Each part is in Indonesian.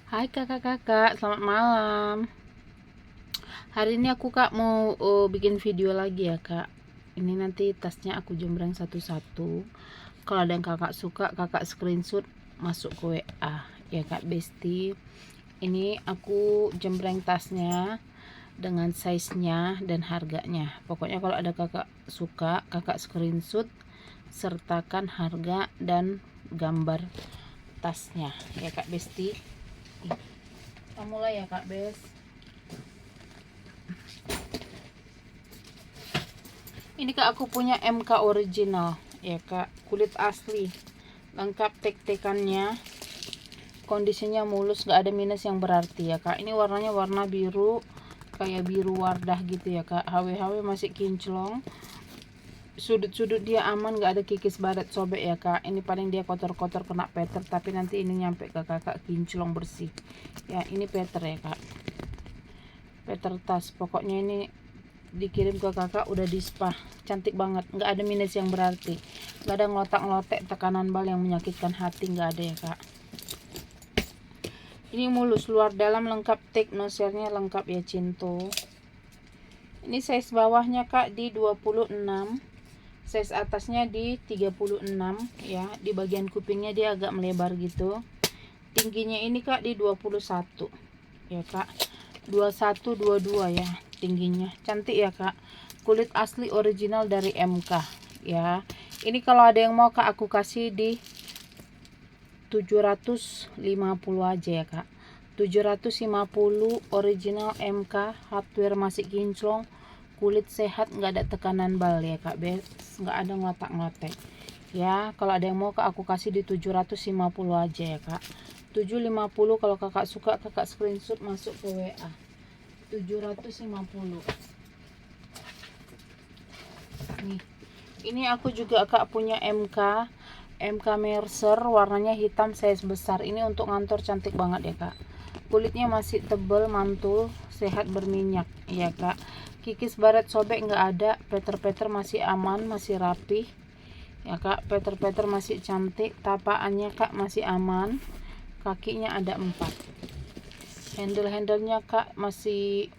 Hai kakak-kakak, selamat malam. Hari ini aku kak mau bikin video lagi ya kak. Ini nanti tasnya aku jembreng satu-satu. Kalau ada yang kakak suka, kakak screenshot masuk ke WA ya kak Besti. Ini aku jembreng tasnya dengan size-nya dan harganya. Pokoknya kalau ada kakak suka, kakak screenshot sertakan harga dan gambar tasnya ya kak Besti. Kita mulai ya kak Bes. Ini kak aku punya MK original ya kak, kulit asli, lengkap tek-tekannya, kondisinya mulus, gak ada minus yang berarti ya kak. Ini warnanya warna biru, kayak biru wardah gitu ya kak. HW masih kinclong, sudut-sudut dia aman, gak ada kikis baret sobek ya kak. Ini paling dia kotor-kotor kena peter, tapi nanti ini nyampe ke kakak kinclong bersih ya. Ini peter ya kak, peter tas. Pokoknya ini dikirim ke kakak udah di spa, cantik banget, nggak ada minus yang berarti, nggak ada ngelotak-ngelotek tekanan bal yang menyakitkan hati, nggak ada ya kak. Ini mulus, luar dalam lengkap, teknosernya lengkap ya cinto. Ini size bawahnya kak di 26, size atasnya di 36 ya. Di bagian kupingnya dia agak melebar gitu. Tingginya ini kak di 21 ya kak, 21 22 ya tingginya. Cantik ya kak, kulit asli original dari MK ya. Ini kalau ada yang mau kak aku kasih di 750 aja ya kak. 750 original MK, hardware masih kinclong, kulit sehat, nggak ada tekanan bal ya kak Bes, nggak ada ngotak-ngotek ya. Kalau ada yang mau kak aku kasih di 750 aja ya kak. 750, kalau kakak suka kakak screenshot masuk ke WA. 750 nih. Ini aku juga kak punya MK Mercer, warnanya hitam, size besar. Ini untuk ngantor, cantik banget ya kak. Kulitnya masih tebal, mantul, sehat, berminyak ya kak. Kikis baret sobek nggak ada, peter-peter masih aman, masih rapi ya kak. Peter-peter masih cantik, tapaannya kak masih aman, kakinya ada 4, handle-handlenya kak masih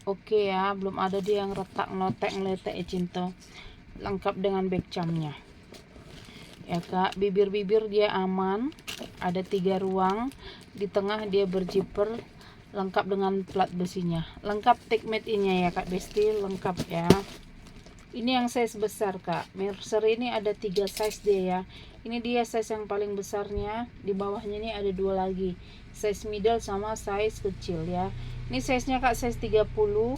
oke ya, belum ada dia yang retak, notek, ngeletek ya cinta. Lengkap dengan back camnya ya kak. Bibir-bibir dia aman, ada 3 ruang, di tengah dia berzipper, lengkap dengan plat besinya, lengkap tikmet ini ya kak Besti, lengkap ya. Ini yang size besar kak, Mercer ini ada 3 size dia ya. Ini dia size yang paling besarnya, di bawahnya ini ada 2 lagi, size middle sama size kecil ya. Ini size nya kak size 30,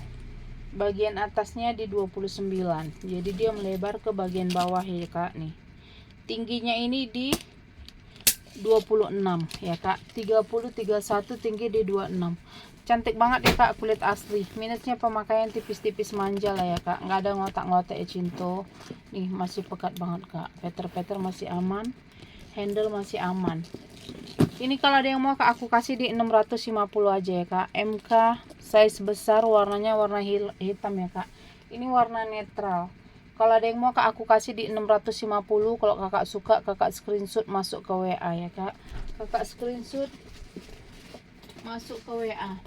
bagian atasnya di 29, jadi dia melebar ke bagian bawah ya kak. Nih tingginya ini di 26 ya kak, 30 31, tinggi di 26. Cantik banget ya kak, kulit asli. Minusnya pemakaian tipis-tipis manja lah ya kak, nggak ada ngotak-ngotak ya cinto. Nih masih pekat banget kak, peter-peter masih aman, handle masih aman. Ini kalau ada yang mau kak aku kasih di 650 aja ya kak. MK size besar, warnanya warna hitam ya kak. Ini warna netral. Kalau ada yang mau kak aku kasih di 650. Kalau kakak suka kakak screenshot masuk ke WA ya kak. Kakak screenshot masuk ke WA.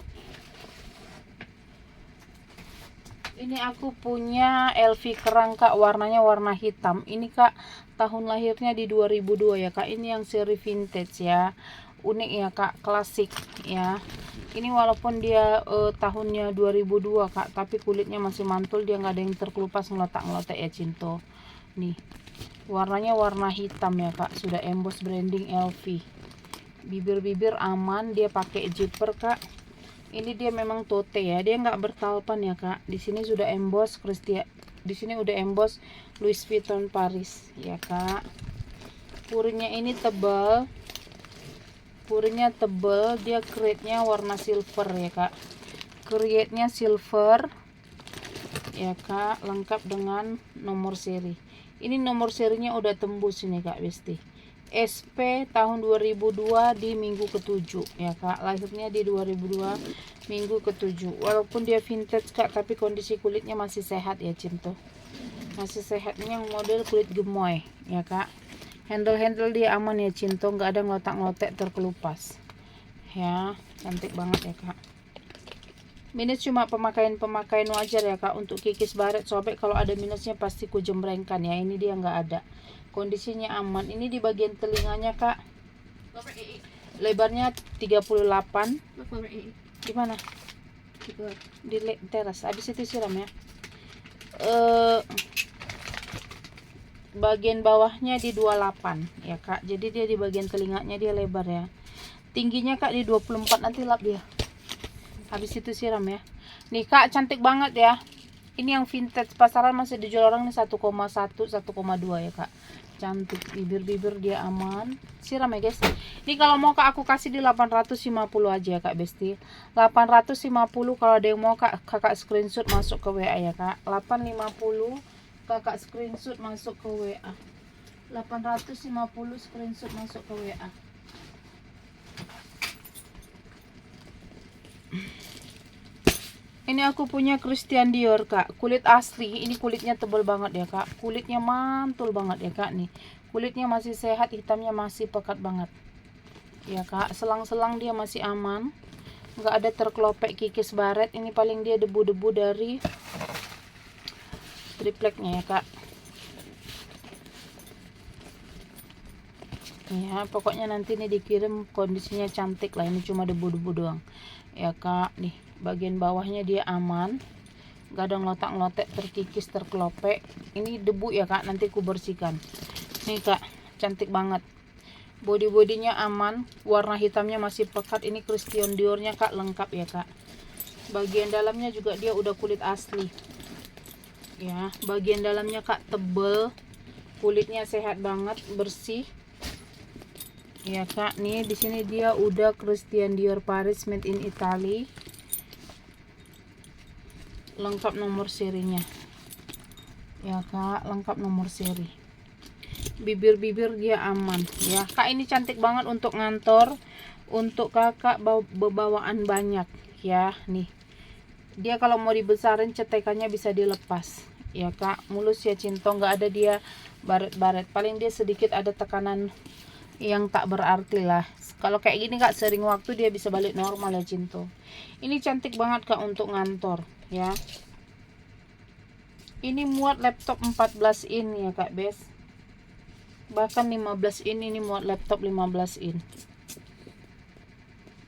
Ini aku punya LV kerang kak, warnanya warna hitam. Ini kak tahun lahirnya di 2002 ya kak. Ini yang seri vintage ya, unik ya kak, klasik ya. Ini walaupun dia tahunnya 2002 kak, tapi kulitnya masih mantul, dia nggak ada yang terkelupas ngelotak-ngelotak ya cinto. Nih warnanya warna hitam ya kak, sudah emboss branding LV. Bibir-bibir aman, dia pakai zipper kak. Ini dia memang tote ya, dia nggak bertalpan ya kak. Di sini sudah emboss Christian, di sini udah emboss Louis Vuitton Paris ya kak. Purinya ini tebal, purinya tebal, dia create-nya warna silver ya kak. Create-nya silver ya kak, lengkap dengan nomor seri. Ini nomor serinya udah tembus ini kak Besti. SP tahun 2002 di minggu ke-7 ya kak, lahirnya di 2002 minggu ke-7. Walaupun dia vintage kak, tapi kondisi kulitnya masih sehat ya cinto, masih sehatnya, model kulit gemoy ya kak. Handle dia aman ya cinto, nggak ada ngotak-ngotek terkelupas. ya, cantik banget ya kak. Minus cuma pemakaian wajar ya kak. Untuk kikis baret sobek kalau ada minusnya pasti ku jembrengkan ya. Ini dia nggak ada, kondisinya aman. Ini di bagian telinganya kak, lebarnya 38. Gimana di teras. Habis itu siram ya. Bagian bawahnya di 28 ya kak. Jadi dia di bagian telinganya dia lebar ya. Tingginya kak di 24, nanti lap dia. Habis itu siram ya. Nih kak, cantik banget ya. Ini yang vintage, pasaran masih dijual orang nih 1,1 1,2 ya kak. Cantik, bibir dia aman. Siram ya guys. Ini kalau mau kak aku kasih di 850 aja ya kak Besti. 850. Kalau ada yang mau kak, kakak screenshot masuk ke WA ya kak. 850 kakak screenshot masuk ke WA. 850 screenshot masuk ke WA. Ini aku punya Christian Dior kak, kulit asli. Ini kulitnya tebal banget ya kak, kulitnya mantul banget ya kak. Nih kulitnya masih sehat, hitamnya masih pekat banget ya kak. Selang-selang dia masih aman, nggak ada terkelopek kikis baret. Ini paling dia debu-debu dari tripleknya ya kak. Ya pokoknya nanti ini dikirim kondisinya cantik lah. Ini cuma debu-debu doang ya kak. Nih bagian bawahnya dia aman, gak ada ngelotak-ngelotek, terkikis, terkelopek. Ini debu ya kak, nanti ku bersihkan. Nih kak, cantik banget. Body-bodinya aman, warna hitamnya masih pekat. Ini Christian Diornya kak, lengkap ya kak. Bagian dalamnya juga dia udah kulit asli ya. Bagian dalamnya kak tebel, kulitnya sehat banget, bersih ya kak. Nih di sini dia udah Christian Dior Paris made in Italy, lengkap nomor serinya ya kak, lengkap nomor seri. Bibir dia aman ya kak. Ini cantik banget untuk ngantor, untuk kakak bawaan banyak ya. Nih dia kalau mau dibesarin cetekannya bisa dilepas ya kak. Mulus ya Cinto, nggak ada dia baret-baret. Paling dia sedikit ada tekanan yang tak berarti lah. Kalau kayak gini kak, sering waktu dia bisa balik normal ya Cinto. Ini cantik banget kak untuk ngantor ya. Ini muat laptop 14 in ya kak Bes, bahkan 15 in. Ini muat laptop 15 in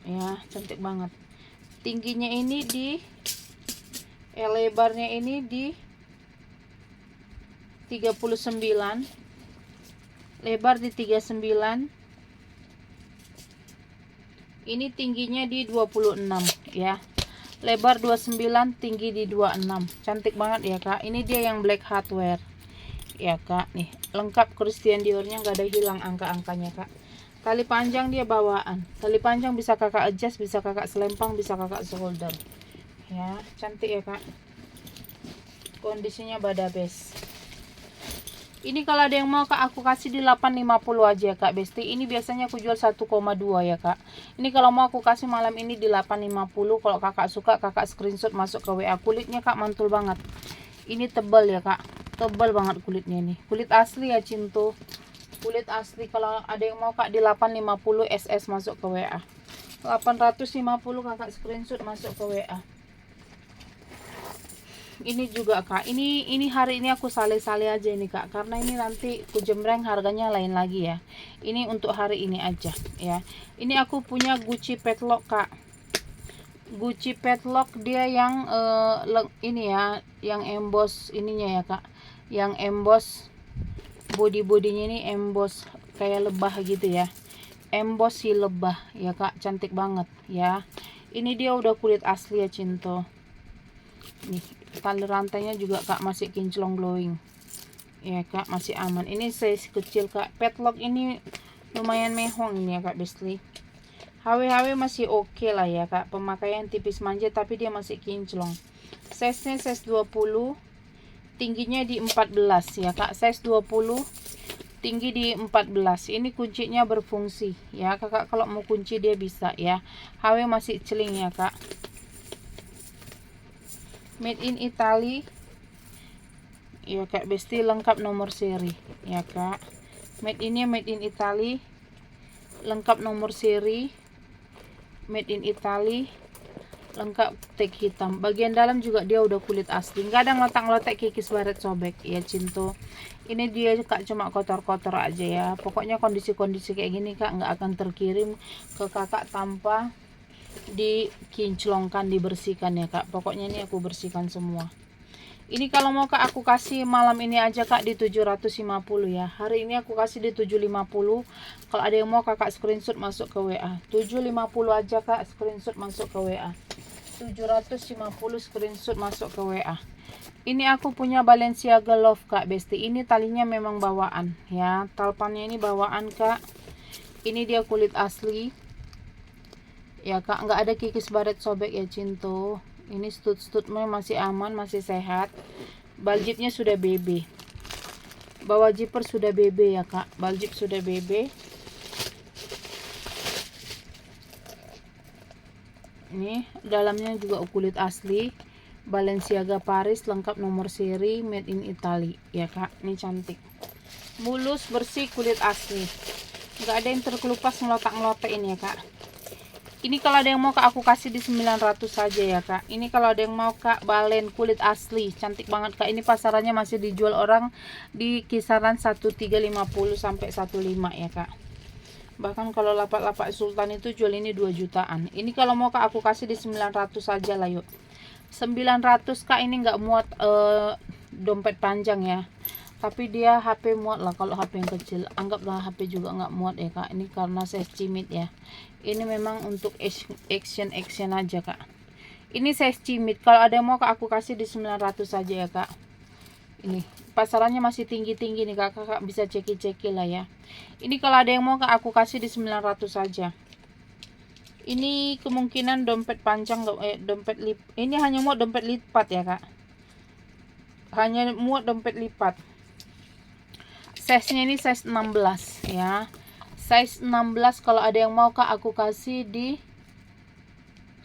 ya, cantik banget. Tingginya ini di lebarnya ini di 39, lebar di 39. Ini tingginya di 26 ya, lebar 29, tinggi di 26. Cantik banget ya kak. Ini dia yang black hardware ya kak. Nih lengkap Christian Diornya, nggak ada hilang angka-angkanya kak. Tali panjang dia bawaan, tali panjang bisa kakak adjust, bisa kakak selempang, bisa kakak shoulder ya. Cantik ya kak, kondisinya badabes. Ini kalau ada yang mau kak, aku kasih di 850 aja kak Besti. Ini biasanya aku jual 1,2 ya kak. Ini kalau mau aku kasih malam ini di 850. Kalau kakak suka, kakak screenshot masuk ke WA. Kulitnya kak mantul banget. Ini tebal ya kak, tebal banget kulitnya nih. Kulit asli ya Cinto, kulit asli. Kalau ada yang mau kak di 850 SS masuk ke WA. 850 kakak screenshot masuk ke WA. Ini juga kak, ini hari ini aku sale-sale aja ini kak, karena ini nanti ku jembreng harganya lain lagi ya. Ini untuk hari ini aja ya. Ini aku punya Gucci padlock kak, Gucci padlock. Dia yang ini ya, yang emboss ininya ya kak, yang emboss body-bodinya ini emboss kayak lebah gitu ya, emboss si lebah ya kak. Cantik banget ya. Ini dia udah kulit asli ya Cinto. Nih tali rantainya juga kak masih kinclong glowing ya kak, masih aman. Ini size kecil kak. Padlock ini lumayan mehong ini ya kak Besli. HW masih oke lah ya kak, pemakaian tipis manja tapi dia masih kinclong. Size nya size 20, tingginya di 14 ya kak. Size 20, tinggi di 14. Ini kuncinya berfungsi ya kakak, kalau mau kunci dia bisa ya. HW masih celing ya kak. Made in Italy ya kak Besti, lengkap nomor seri ya kak. Made in Italy, lengkap nomor seri made in Italy, lengkap tag hitam. Bagian dalam juga dia udah kulit asli, nggak ada ngotak-ngotak kikis baret sobek ya cinto. Ini dia kak cuma kotor-kotor aja ya. Pokoknya kondisi-kondisi kayak gini kak nggak akan terkirim ke kakak tanpa dikinclongkan, dibersihkan ya kak. Pokoknya ini aku bersihkan semua. Ini kalau mau kak aku kasih malam ini aja kak di 750 ya. Hari ini aku kasih di 750. Kalau ada yang mau kakak screenshot masuk ke WA. 750 aja kak, screenshot masuk ke WA. 750 screenshot masuk ke WA. Ini aku punya Balenciaga Love kak Besti. Ini talinya memang bawaan ya. Talpannya ini bawaan kak. Ini dia kulit asli ya kak, nggak ada kikis baret sobek ya cinto. Ini stud-studnya masih aman, masih sehat. Baljibnya sudah BB. Bawah zipper sudah BB ya kak. Baljib sudah BB. Ini dalamnya juga kulit asli Balenciaga Paris, lengkap nomor seri, made in Italy ya kak. Ini cantik, mulus, bersih, kulit asli, nggak ada yang terkelupas ngelotak-ngelotek ini ya kak. Ini kalau ada yang mau kak aku kasih di 900 saja ya kak. Ini kalau ada yang mau kak, balen kulit asli, cantik banget kak. Ini pasarannya masih dijual orang di kisaran 1350 sampai 15 ya kak. Bahkan kalau lapak-lapak sultan itu jual ini 2 jutaan. Ini kalau mau kak aku kasih di 900 saja lah yuk. 900 kak. Ini nggak muat dompet panjang ya, tapi dia HP muat lah. Kalau HP yang kecil anggaplah HP juga nggak muat ya kak. Ini karena size cimit ya. Ini memang untuk action aja kak. Ini size cimit. Kalau ada yang mau kak aku kasih di 900 saja ya kak. Ini pasarannya masih tinggi-tinggi nih kak, kakak bisa ceki-ceki lah ya. Ini kalau ada yang mau kak aku kasih di 900 saja. Ini kemungkinan dompet panjang, dompet lip. Ini hanya muat dompet lipat ya kak. Hanya muat dompet lipat. Size nya ini size 16 ya. Size 16 kalau ada yang mau kak aku kasih di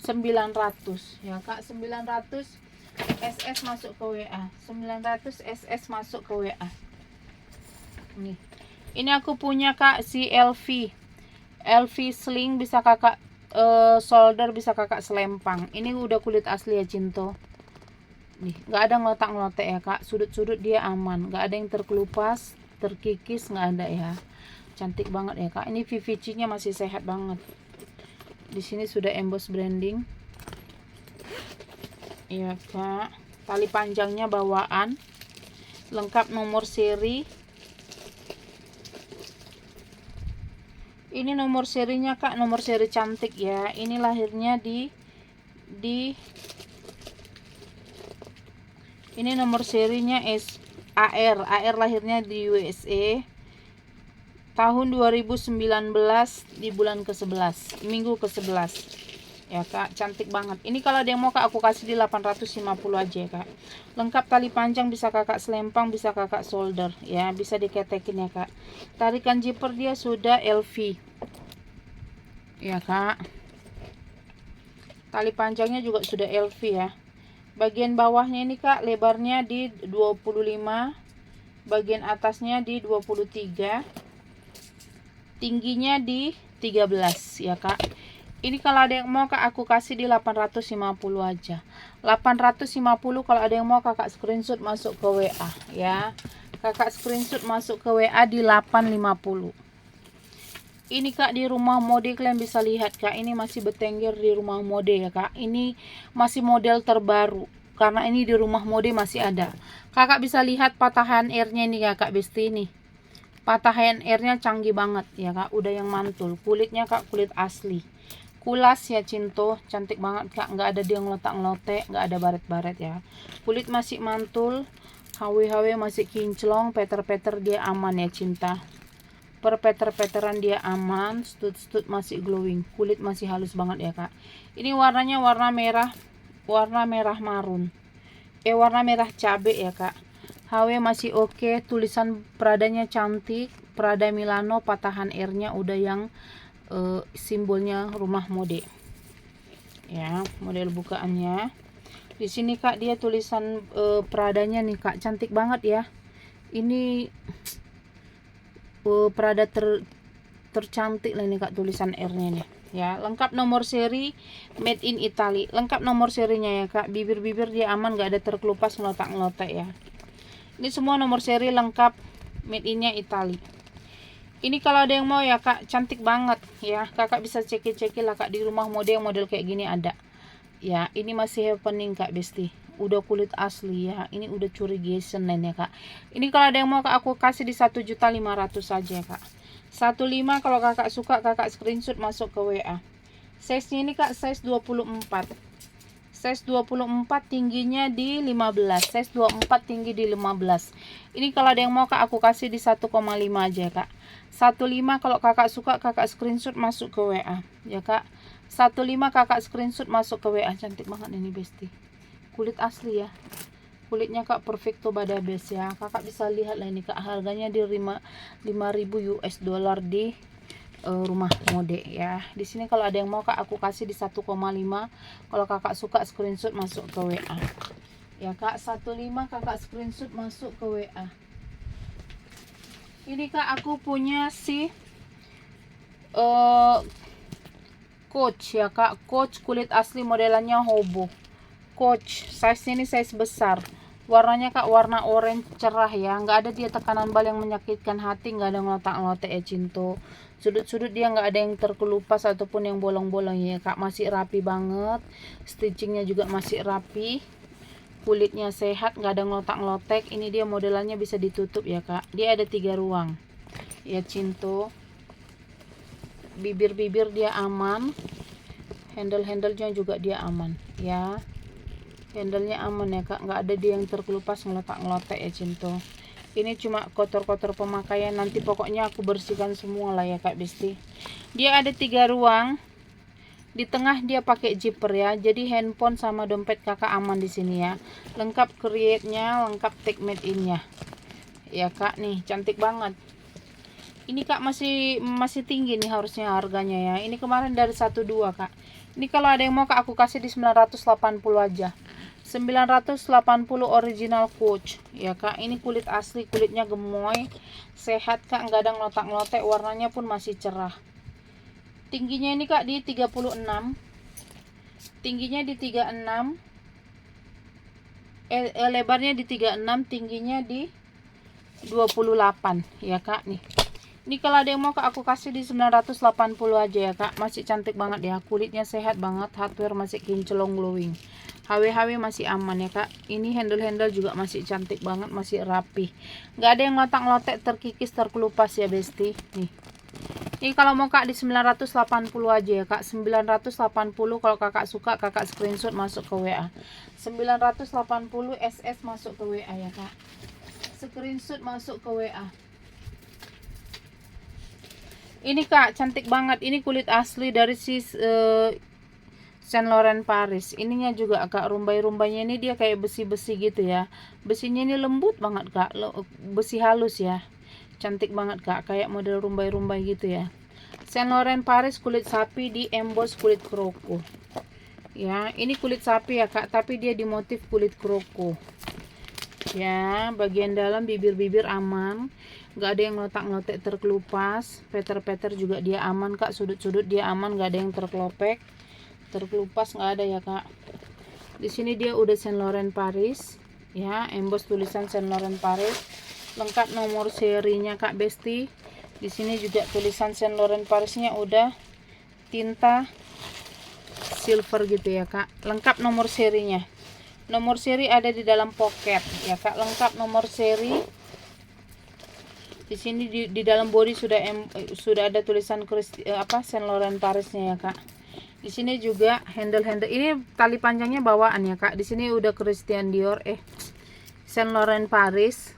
900 ya kak. 900 SS masuk ke WA. 900 SS masuk ke WA. Nih. Ini aku punya kak si LV sling, bisa kakak solder, bisa kakak selempang. Ini udah kulit asli ya cinto. Nih, nggak ada ngotak-ngotak ya kak. Sudut-sudut dia aman, nggak ada yang terkelupas, terkikis, nggak ada ya. Cantik banget ya kak. Ini VVC-nya masih sehat banget. Di sini sudah emboss branding. Iya kak, tali panjangnya bawaan, lengkap nomor seri. Ini nomor serinya kak, nomor seri cantik ya. Ini lahirnya ini nomor serinya AR lahirnya di USA tahun 2019 di bulan ke-11, minggu ke-11 ya kak. Cantik banget. Ini kalau ada yang mau kak aku kasih di 850 aja ya kak. Lengkap tali panjang, bisa kakak selempang, bisa kakak solder ya, bisa diketekin ya kak. Tarikan zipper dia sudah LV ya kak. Tali panjangnya juga sudah LV ya. Bagian bawahnya ini kak lebarnya di 25, bagian atasnya di 23, tingginya di 13 ya kak. Ini kalau ada yang mau kak aku kasih di 850 aja. 850 kalau ada yang mau kakak screenshot masuk ke WA ya. Kakak screenshot masuk ke WA di 850. Ini kak di rumah mode kalian bisa lihat kak. Ini masih bertengger di rumah mode ya kak. Ini masih model terbaru. Karena ini di rumah mode masih ada. Kakak bisa lihat patahan airnya ini ya kak Besti nih. Patahan airnya canggih banget ya kak. Udah yang mantul. Kulitnya kak kulit asli. Kulas ya cinto, cantik banget kak, nggak ada dia ngelotak-ngelotek, nggak ada baret-baret ya. Kulit masih mantul, HW masih kinclong, peter-peter dia aman ya cinta. Per peter-peteran dia aman, stud-stud masih glowing, kulit masih halus banget ya kak. Ini warnanya warna merah marun, warna merah cabe ya kak. HW masih oke, tulisan Pradanya cantik, Prada Milano, patahan R-nya udah yang simbolnya rumah mode ya, model bukaannya di sini kak. Dia tulisan Pradanya nih kak, cantik banget ya. Ini Prada tercantik lah ini kak, tulisan R nya nih ya. Lengkap nomor seri, made in Italy. Lengkap nomor serinya ya kak. Bibir-bibir dia aman, nggak ada terkelupas ngelotak-ngelotek ya. Ini semua nomor seri lengkap, made innya Italy. Ini kalau ada yang mau ya kak, cantik banget ya. Kakak bisa ceki-ceki lah kak, di rumah model kayak gini ada ya. Ini masih happening kak Besti, udah kulit asli ya. Ini udah curigation ya kak. Ini kalau ada yang mau kak, aku kasih di 1.500.000 saja kak. 15 kalau kakak suka, kakak screenshot masuk ke WA. Size nya ini kak, size 24. Size 24 tingginya di 15. Size 24 tinggi di 15. Ini kalau ada yang mau kak, aku kasih di 1,5 aja kak. 15 kalau kakak suka, kakak screenshot masuk ke WA ya kak. 15 kakak screenshot masuk ke WA. Cantik banget ini Besti, kulit asli ya. Kulitnya kak perfecto pada base ya. Kakak bisa lihat lah ini kak, harganya di 5.000 US dollar di rumah mode ya. Di sini kalau ada yang mau kak, aku kasih di 1,5. Kalau kakak suka screenshot masuk ke WA ya kak. 15 kakak screenshot masuk ke WA. Ini kak, aku punya si Coach ya kak. Coach kulit asli, modelannya hobo. Coach size ini size besar. Warnanya kak warna orange cerah ya. Nggak ada dia tekanan bal yang menyakitkan hati, nggak ada ngelotak-ngelotek ya cinto. Sudut-sudut dia nggak ada yang terkelupas ataupun yang bolong-bolong ya kak. Masih rapi banget. Stitchingnya juga masih rapi. Kulitnya sehat, nggak ada ngelotak-ngelotek. Ini dia modelannya bisa ditutup ya kak. Dia ada 3 ruang ya cinto. Bibir-bibir dia aman. Handle-handlenya juga dia aman ya. Handlenya aman ya kak, nggak ada dia yang terkelupas ngelotak-ngelotek ya cinto. Ini cuma kotor-kotor pemakaian, nanti pokoknya aku bersihkan semua lah ya kak Besti. Dia ada 3 ruang. Di tengah dia pakai zipper ya, jadi handphone sama dompet kakak aman di sini ya. Lengkap create-nya, lengkap tag made in-nya ya kak. Nih cantik banget. Ini kak masih tinggi nih harusnya harganya ya. Ini kemarin dari 12 kak. Ini kalau ada yang mau kak, aku kasih di 980 aja. 980 original Coach ya kak. Ini kulit asli, kulitnya gemoy, sehat kak, nggak ada ngelotak-ngelotek, warnanya pun masih cerah. Tingginya ini kak di 36. Tingginya di 36. Lebarnya di 36, tingginya di 28 ya kak. Nih ini kalau ada yang mau kak, aku kasih di 980 aja ya kak. Masih cantik banget ya, kulitnya sehat banget, hardware masih kinclong glowing, HW masih aman ya kak. Ini handle juga masih cantik banget, masih rapi, nggak ada yang ngotak-ngotek, terkikis, terkelupas ya Besti. Nih ini kalau mau kak di 980 aja ya kak. 980 kalau kakak suka, kakak screenshot masuk ke WA. 980 SS masuk ke WA ya kak. Screenshot masuk ke WA. Ini kak cantik banget. Ini kulit asli dari si Saint Laurent Paris. Ininya juga agak rumbai-rumbainya ini dia kayak besi-besi gitu ya. Besinya ini lembut banget kak, besi halus ya. Cantik banget kak, kayak model rumbai-rumbai gitu ya. Saint Laurent Paris kulit sapi di emboss kulit kroko ya. Ini kulit sapi ya kak, tapi dia dimotif kulit kroko ya. Bagian dalam bibir-bibir aman, nggak ada yang ngotak-ngotek terkelupas. Peter juga dia aman kak. Sudut-sudut dia aman, nggak ada yang terkelopek, terkelupas, nggak ada ya kak. Di sini dia udah Saint Laurent Paris ya, emboss tulisan Saint Laurent Paris. Lengkap nomor serinya kak Besti. Di sini juga tulisan Saint Laurent Parisnya udah tinta silver gitu ya kak. Lengkap nomor serinya. Nomor seri ada di dalam pocket ya kak. Lengkap nomor seri. Di sini di dalam body sudah ada tulisan Saint Laurent Parisnya ya kak. Di sini juga handle ini tali panjangnya bawaan ya kak. Di sini udah Christian Dior Saint Laurent Paris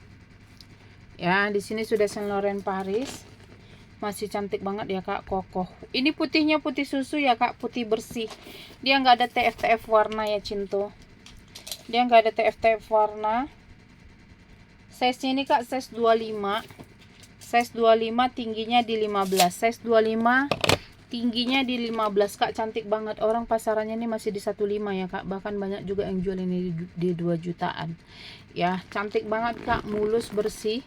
ya. Di sini sudah Saint Laurent Paris, masih cantik banget ya kak, kokoh. Ini putihnya putih susu ya kak, putih bersih. Dia nggak ada TF warna ya cinto. Dia nggak ada TF warna. Size nya ini kak size 25. Size 25, tingginya di 15. Size 25, tingginya di 15 kak. Cantik banget. Orang pasarannya ini masih di 15 ya kak. Bahkan banyak juga yang jual ini di 2 jutaan ya. Cantik banget kak, mulus, bersih.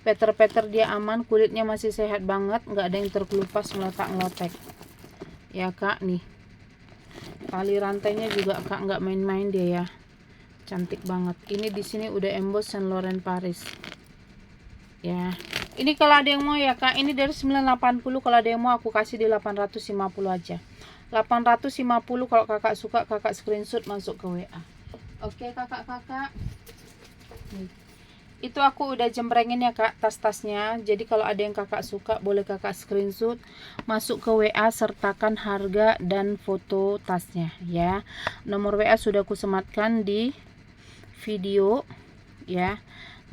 Peter dia aman, kulitnya masih sehat banget, nggak ada yang terkelupas, ngelotak-ngelotek ya kak. Nih tali rantainya juga kak nggak main-main dia ya, cantik banget. Ini di sini udah emboss Saint Laurent Paris ya. Ini kalau ada yang mau ya kak, ini dari 980, kalau ada yang mau aku kasih di 850 aja. 850. Kalau kakak suka kakak screenshot masuk ke WA. Oke kakak-kakak, itu aku udah jembrengin ya kak tas-tasnya. Jadi kalau ada yang kakak suka boleh kakak screenshot masuk ke WA, sertakan harga dan foto tasnya ya. Nomor WA sudah aku sematkan di video ya.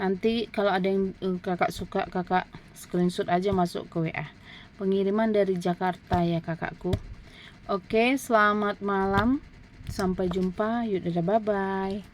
Nanti kalau ada yang kakak suka kakak screenshot aja masuk ke WA. Pengiriman dari Jakarta ya kakakku. Oke, selamat malam, sampai jumpa. Yuk, dadah, bye bye.